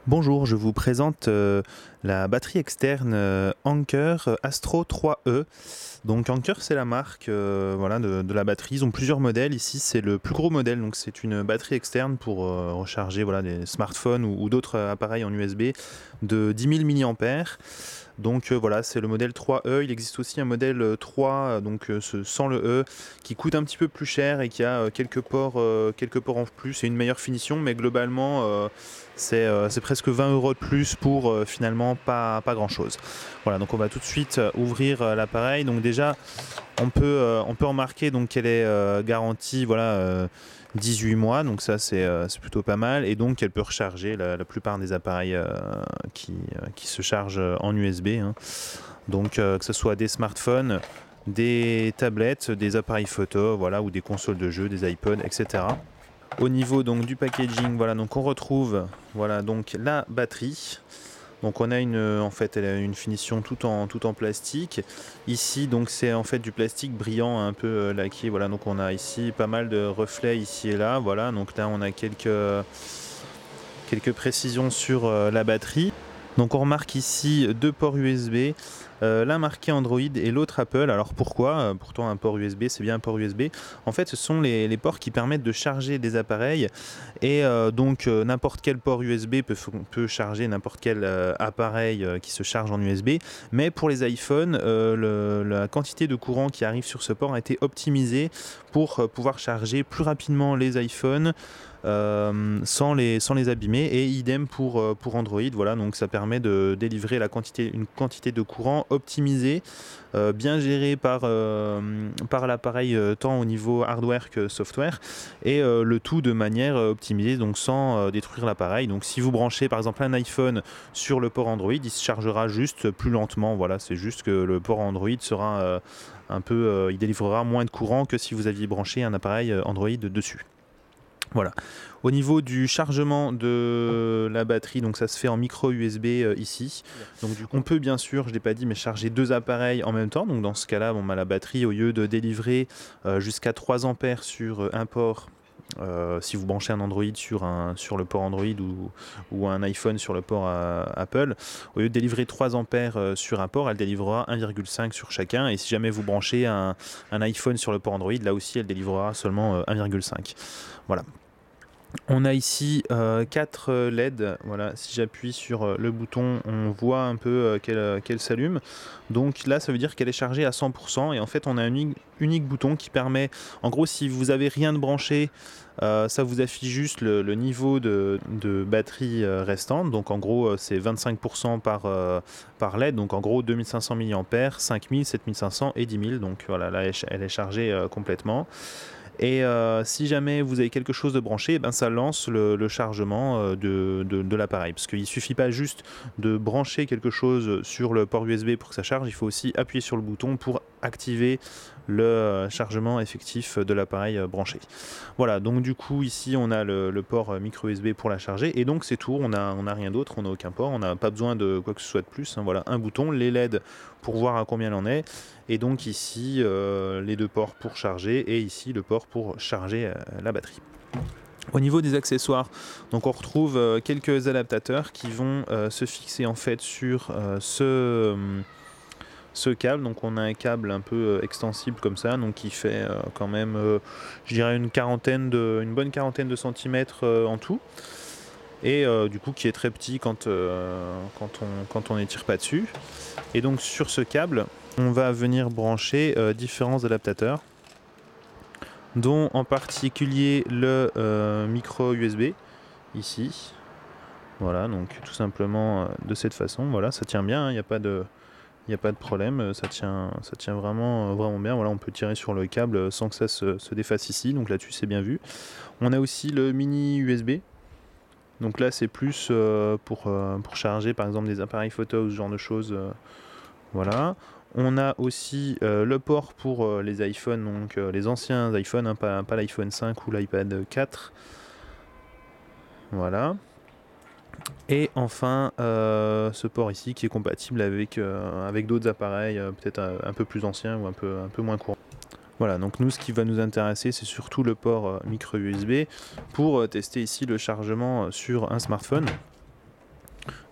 Bonjour, je vous présente la batterie externe Anker Astro 3E. Donc Anker, c'est la marque voilà, de la batterie. Ils ont plusieurs modèles. Ici, c'est le plus gros modèle. Donc c'est une batterie externe pour recharger voilà, des smartphones ou d'autres appareils en USB de 10 000 mAh. Donc voilà, c'est le modèle 3E. Il existe aussi un modèle 3, donc sans le E, qui coûte un petit peu plus cher et qui a quelques ports en plus et une meilleure finition. Mais globalement, c'est presque 20 € de plus pour finalement pas grand chose. Voilà, donc on va tout de suite ouvrir l'appareil. Donc déjà, on peut remarquer donc qu'elle est garantie voilà, 18 mois, donc ça c'est plutôt pas mal. Et donc elle peut recharger la plupart des appareils qui se chargent en USB. Hein. Donc que ce soit des smartphones, des tablettes, des appareils photo, voilà, ou des consoles de jeux, des iPods, etc. Au niveau donc du packaging, voilà, donc on retrouve voilà donc la batterie. Donc on a en fait, elle a une finition tout en plastique. Ici donc c'est en fait du plastique brillant un peu laqué. Voilà, donc on a ici pas mal de reflets ici et là. Voilà, donc là on a quelques précisions sur la batterie. Donc on remarque ici deux ports USB, l'un marqué Android et l'autre Apple. Alors pourquoi pourtant un port USB, c'est bien un port USB. En fait ce sont les ports qui permettent de charger des appareils et donc n'importe quel port USB peut charger n'importe quel appareil qui se charge en USB. Mais pour les iPhones, la quantité de courant qui arrive sur ce port a été optimisée pour pouvoir charger plus rapidement les iPhones sans les abîmer, et idem pour Android. Voilà, donc ça permet de délivrer une quantité de courant optimisée, bien gérée par l'appareil tant au niveau hardware que software, et le tout de manière optimisée, donc sans détruire l'appareil. Donc si vous branchez par exemple un iPhone sur le port Android, il se chargera juste plus lentement. Voilà, c'est juste que le port Android sera il délivrera moins de courant que si vous aviez branché un appareil Android dessus. Voilà. Au niveau du chargement de la batterie, donc ça se fait en micro USB ici. Donc du coup, on peut bien sûr, je ne l'ai pas dit, mais charger deux appareils en même temps. Donc dans ce cas-là, la batterie, au lieu de délivrer jusqu'à 3 ampères sur un port, si vous branchez un Android sur le port Android ou un iPhone sur le port Apple, au lieu de délivrer 3 ampères sur un port, elle délivrera 1,5 sur chacun. Et si jamais vous branchez un iPhone sur le port Android, là aussi elle délivrera seulement 1,5. Voilà. On a ici 4 LED. Voilà, si j'appuie sur le bouton, on voit un peu qu'elle s'allume. Donc là, ça veut dire qu'elle est chargée à 100%. Et en fait, on a un unique bouton qui permet, en gros, si vous n'avez rien de branché, ça vous affiche juste le niveau de batterie restante. Donc en gros, c'est 25% par LED. Donc en gros, 2500 mAh, 5000, 7500 et 10 000. Donc voilà, là, elle est chargée complètement. Et si jamais vous avez quelque chose de branché, ça lance le chargement de l'appareil. Parce qu'il ne suffit pas juste de brancher quelque chose sur le port USB pour que ça charge, il faut aussi appuyer sur le bouton pour activer le chargement effectif de l'appareil branché. Voilà, donc du coup ici on a le port micro USB pour la charger, et donc c'est tout, on a rien d'autre, on n'a aucun port, on n'a pas besoin de quoi que ce soit de plus. Hein. Voilà, un bouton, les LED pour voir à combien il en est, et donc ici les deux ports pour charger, et ici le port pour charger la batterie. Au niveau des accessoires, donc on retrouve quelques adaptateurs qui vont se fixer en fait sur ce câble. Donc on a un câble un peu extensible comme ça, donc qui fait quand même je dirais une bonne quarantaine de centimètres en tout, et du coup qui est très petit quand on n'étire pas dessus. Et donc sur ce câble on va venir brancher différents adaptateurs, dont en particulier le micro USB ici. Voilà, donc tout simplement de cette façon. Voilà, ça tient bien, il n'y a pas de problème, ça tient vraiment bien. Voilà, on peut tirer sur le câble sans que ça se défasse ici, donc là-dessus c'est bien vu. On a aussi le mini USB. Donc là c'est plus pour charger par exemple des appareils photo ou ce genre de choses. Voilà. On a aussi le port pour les iPhones, donc les anciens iPhones, hein, pas l'iPhone 5 ou l'iPad 4. Voilà. Et enfin ce port ici qui est compatible avec d'autres appareils peut-être un peu plus anciens ou un peu moins courants. Voilà, donc nous ce qui va nous intéresser c'est surtout le port micro USB pour tester ici le chargement sur un smartphone.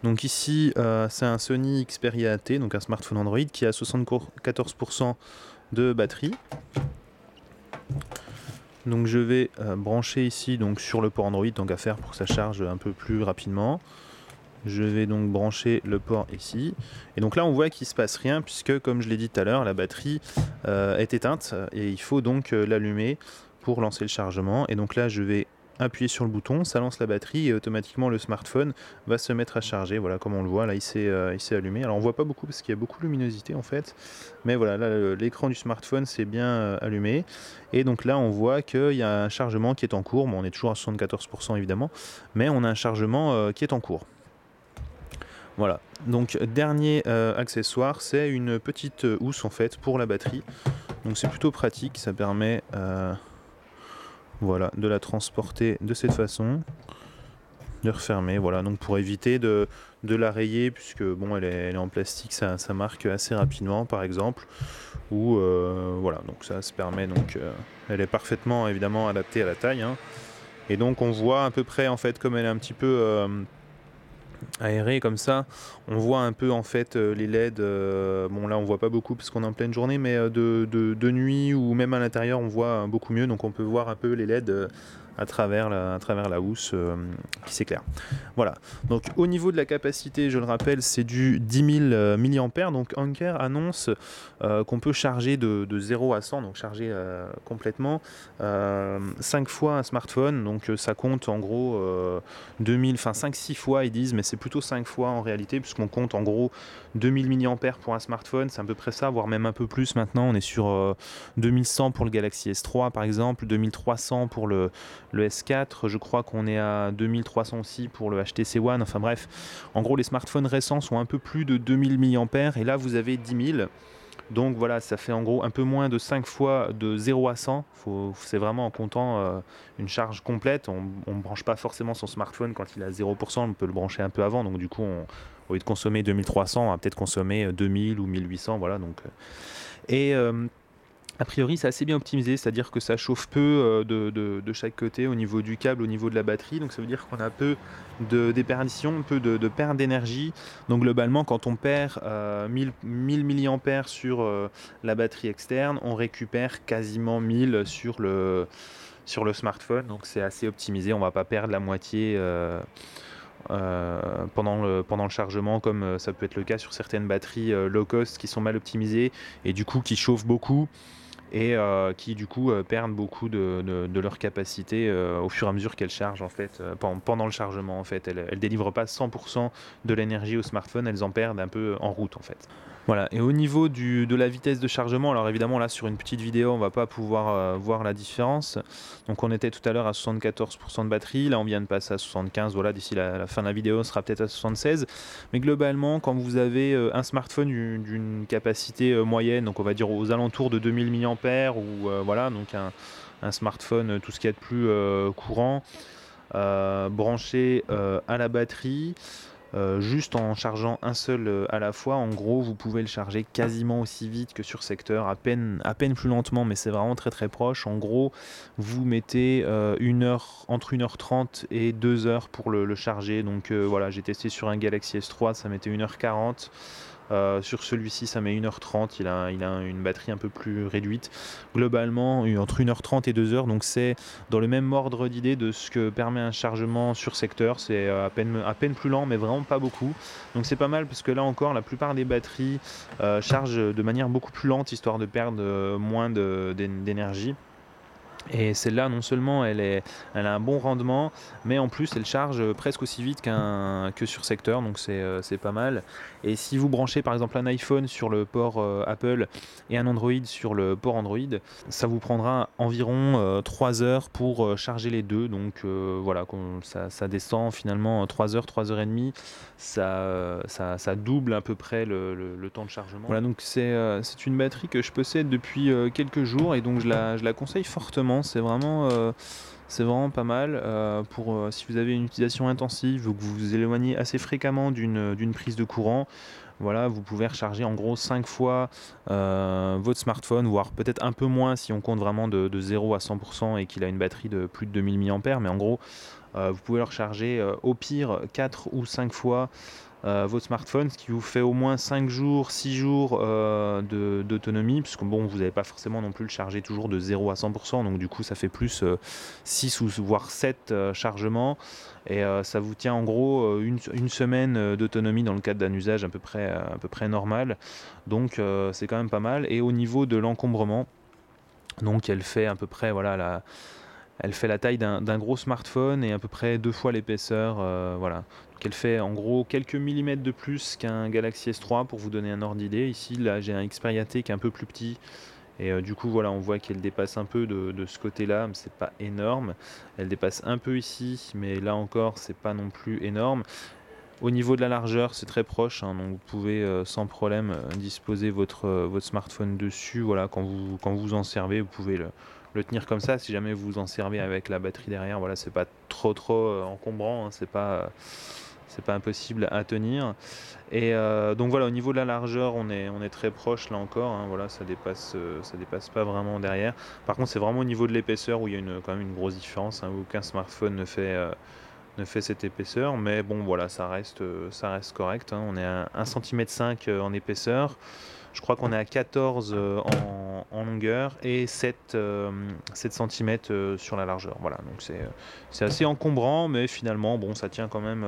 Donc ici, c'est un Sony Xperia AT, donc un smartphone Android qui a 74% de batterie. Donc je vais brancher ici donc sur le port Android, donc à faire pour que ça charge un peu plus rapidement. Je vais donc brancher le port ici. Et donc là on voit qu'il ne se passe rien puisque comme je l'ai dit tout à l'heure, la batterie est éteinte et il faut donc l'allumer pour lancer le chargement. Et donc là je vais appuyer sur le bouton, ça lance la batterie et automatiquement le smartphone va se mettre à charger. Voilà, comme on le voit là, il s'est allumé. Alors on voit pas beaucoup parce qu'il y a beaucoup de luminosité en fait, mais voilà, là l'écran du smartphone s'est bien allumé. Et donc là on voit qu'il y a un chargement qui est en cours. Bon, on est toujours à 74% évidemment, mais on a un chargement qui est en cours. Voilà, donc dernier accessoire, c'est une petite housse en fait pour la batterie. Donc c'est plutôt pratique, ça permet voilà, de la transporter de cette façon, de refermer, voilà, donc pour éviter de la rayer, puisque bon, elle est en plastique, ça marque assez rapidement par exemple, ou voilà, donc ça se permet, donc elle est parfaitement évidemment adaptée à la taille, hein. Et donc on voit à peu près en fait comme elle est un petit peu aérée comme ça, on voit un peu en fait les LED, bon là on voit pas beaucoup parce qu'on est en pleine journée, mais de nuit ou même à l'intérieur on voit beaucoup mieux, donc on peut voir un peu les LED à travers la housse qui s'éclaire. Voilà, donc au niveau de la capacité, je le rappelle, c'est du 10 000 mAh, donc Anker annonce qu'on peut charger de 0 à 100, donc charger complètement 5 fois un smartphone, donc ça compte en gros 5-6 fois ils disent, mais c'est plutôt 5 fois en réalité, puisqu'on compte en gros 2000 mAh pour un smartphone, c'est à peu près ça, voire même un peu plus maintenant, on est sur 2100 pour le Galaxy S3 par exemple, 2300 pour le S4, je crois qu'on est à 2300 aussi pour le HTC One, enfin bref, en gros les smartphones récents sont un peu plus de 2000 mAh, et là vous avez 10 000. Donc voilà, ça fait en gros un peu moins de 5 fois de 0 à 100. C'est vraiment en comptant une charge complète. On ne branche pas forcément son smartphone quand il est à 0%, on peut le brancher un peu avant. Donc du coup, au lieu de consommer 2300, on va peut-être consommer 2000 ou 1800. Voilà, donc, et a priori, c'est assez bien optimisé, c'est-à-dire que ça chauffe peu de chaque côté au niveau du câble, au niveau de la batterie. Donc ça veut dire qu'on a peu de déperdition, peu de perte d'énergie. Donc globalement, quand on perd 1000 mAh sur la batterie externe, on récupère quasiment 1000 sur le smartphone. Donc c'est assez optimisé, on ne va pas perdre la moitié pendant le chargement, comme ça peut être le cas sur certaines batteries low cost qui sont mal optimisées et du coup qui chauffent beaucoup et qui du coup perdent beaucoup de leur capacité au fur et à mesure qu'elles chargent en fait, pendant le chargement en fait. Elles délivrent pas 100% de l'énergie au smartphone, elles en perdent un peu en route en fait. Voilà, et au niveau de la vitesse de chargement, alors évidemment là sur une petite vidéo on va pas pouvoir voir la différence. Donc on était tout à l'heure à 74% de batterie, là on vient de passer à 75, voilà, d'ici la fin de la vidéo on sera peut-être à 76. Mais globalement quand vous avez un smartphone d'une capacité moyenne, donc on va dire aux alentours de 2000 mAh ou voilà, donc un smartphone tout ce qu'il y a de plus courant, branché à la batterie, juste en chargeant un seul à la fois, en gros vous pouvez le charger quasiment aussi vite que sur secteur, à peine plus lentement, mais c'est vraiment très très proche. En gros vous mettez entre 1h30 et 2h pour le charger. Donc voilà, j'ai testé sur un Galaxy S3, ça mettait 1h40. Sur celui-ci ça met 1h30, il a une batterie un peu plus réduite. Globalement entre 1h30 et 2h, donc c'est dans le même ordre d'idée de ce que permet un chargement sur secteur. C'est à peine plus lent, mais vraiment pas beaucoup. Donc c'est pas mal parce que là encore la plupart des batteries chargent de manière beaucoup plus lente, histoire de perdre moins d'énergie. Et celle-là, non seulement elle a un bon rendement, mais en plus elle charge presque aussi vite que sur secteur, donc c'est pas mal. Et si vous branchez par exemple un iPhone sur le port Apple et un Android sur le port Android, ça vous prendra environ 3 heures pour charger les deux. Donc voilà, ça descend finalement 3 heures, 3 heures et demie. Ça double à peu près le temps de chargement. Voilà, donc c'est une batterie que je possède depuis quelques jours et donc je la conseille fortement. C'est vraiment pas mal pour si vous avez une utilisation intensive ou que vous vous éloignez assez fréquemment d'une prise de courant. Voilà, vous pouvez recharger en gros 5 fois votre smartphone, voire peut-être un peu moins si on compte vraiment de 0 à 100% et qu'il a une batterie de plus de 2000 mAh. Mais en gros, Vous pouvez le recharger au pire 4 ou 5 fois votre smartphone, ce qui vous fait au moins 5 jours, 6 jours d'autonomie, puisque bon, vous n'avez pas forcément non plus le charger toujours de 0 à 100%, donc du coup ça fait plus 6 ou voire 7 chargements, et ça vous tient en gros une semaine d'autonomie dans le cadre d'un usage à peu près normal, donc c'est quand même pas mal. Et au niveau de l'encombrement, donc elle fait à peu près voilà, elle fait la taille d'un gros smartphone et à peu près 2 fois l'épaisseur, voilà. Donc elle fait en gros quelques millimètres de plus qu'un Galaxy S3 pour vous donner un ordre d'idée. Ici, là, j'ai un Xperia T qui est un peu plus petit et du coup, voilà, on voit qu'elle dépasse un peu de ce côté-là, mais c'est pas énorme. Elle dépasse un peu ici, mais là encore, c'est pas non plus énorme. Au niveau de la largeur, c'est très proche, hein, donc vous pouvez sans problème disposer votre smartphone dessus. Voilà, quand vous en servez, vous pouvez le tenir comme ça. Si jamais vous en servez avec la batterie derrière, voilà, c'est pas trop encombrant, hein, c'est pas impossible à tenir. Et donc voilà, au niveau de la largeur, on est très proche là encore, hein, voilà, ça dépasse pas vraiment derrière. Par contre, c'est vraiment au niveau de l'épaisseur où il y a quand même une grosse différence, hein, aucun smartphone ne fait cette épaisseur, mais bon voilà, ça reste correct, hein. On est à 1,5 cm en épaisseur, je crois qu'on est à 14 en longueur et 7 cm sur la largeur, voilà, donc c'est assez encombrant, mais finalement bon, ça tient quand même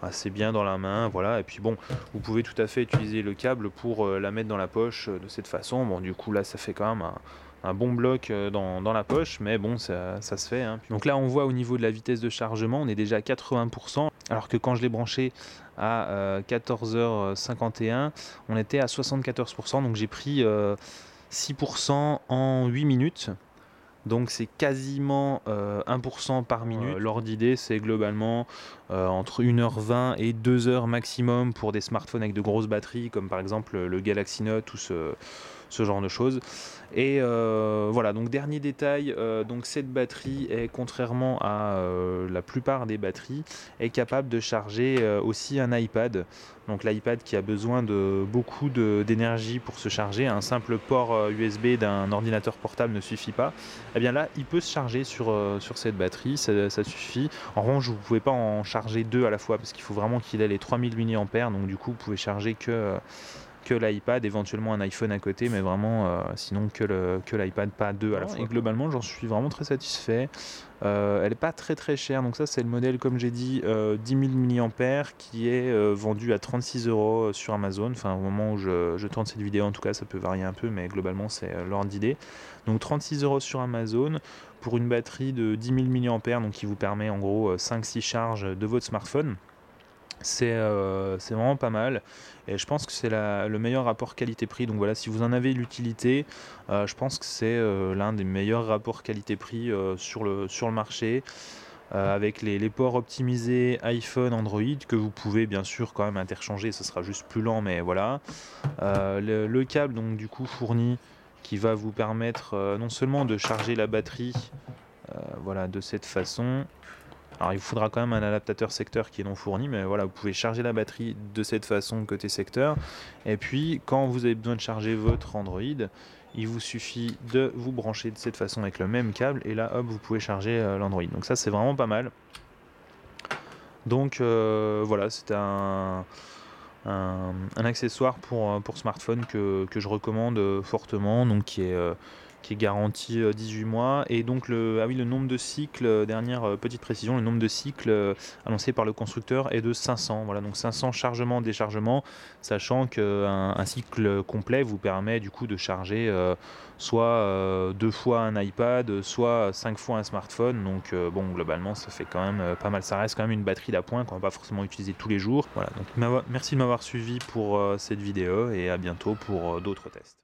assez bien dans la main, voilà. Et puis bon, vous pouvez tout à fait utiliser le câble pour la mettre dans la poche de cette façon. Bon, du coup là ça fait quand même un bon bloc dans la poche, mais bon, ça se fait, hein. Donc là, on voit au niveau de la vitesse de chargement, on est déjà à 80%, alors que quand je l'ai branché à 14h51, on était à 74%, donc j'ai pris 6% en 8 minutes. Donc c'est quasiment 1% par minute. L'ordre d'idée, c'est globalement entre 1h20 et 2h maximum pour des smartphones avec de grosses batteries, comme par exemple le Galaxy Note ou ce genre de choses. Et voilà, donc dernier détail, donc cette batterie est, contrairement à la plupart des batteries, est capable de charger aussi un iPad. Donc l'iPad qui a besoin de beaucoup d'énergie pour se charger, un simple port USB d'un ordinateur portable ne suffit pas. Et bien là, il peut se charger sur cette batterie, ça suffit. En revanche, vous ne pouvez pas en charger deux à la fois parce qu'il faut vraiment qu'il ait les 3000 mAh, donc du coup, vous pouvez charger que l'iPad, éventuellement un iPhone à côté, mais vraiment sinon que l'iPad, pas deux à la fois. Et globalement, j'en suis vraiment très satisfait. Elle n'est pas très chère, donc ça c'est le modèle, comme j'ai dit, 10 000 mAh qui est vendu à 36 € sur Amazon. Enfin, au moment où je tourne cette vidéo, en tout cas, ça peut varier un peu, mais globalement c'est l'ordre d'idée. Donc 36 € sur Amazon pour une batterie de 10 000 mAh, donc qui vous permet en gros 5-6 charges de votre smartphone. C'est vraiment pas mal et je pense que c'est le meilleur rapport qualité-prix. Donc voilà, si vous en avez l'utilité, je pense que c'est l'un des meilleurs rapports qualité-prix sur le marché, avec les ports optimisés iPhone, Android, que vous pouvez bien sûr quand même interchanger, ce sera juste plus lent, mais voilà. Le câble donc du coup fourni, qui va vous permettre non seulement de charger la batterie voilà, de cette façon. Alors il vous faudra quand même un adaptateur secteur qui est non fourni, mais voilà, vous pouvez charger la batterie de cette façon côté secteur. Et puis quand vous avez besoin de charger votre Android, il vous suffit de vous brancher de cette façon avec le même câble, et là hop, vous pouvez charger l'Android. Donc ça c'est vraiment pas mal. Donc voilà, c'est un accessoire pour smartphone que je recommande fortement, donc qui est garanti 18 mois. Et donc le nombre de cycles, dernière petite précision, le nombre de cycles annoncé par le constructeur est de 500. Voilà, donc 500 chargements, déchargements, sachant qu'un cycle complet vous permet du coup de charger soit 2 fois un iPad, soit 5 fois un smartphone. Donc bon, globalement ça fait quand même pas mal. Ça reste quand même une batterie d'appoint qu'on va pas forcément utiliser tous les jours. Voilà, donc merci de m'avoir suivi pour cette vidéo et à bientôt pour d'autres tests.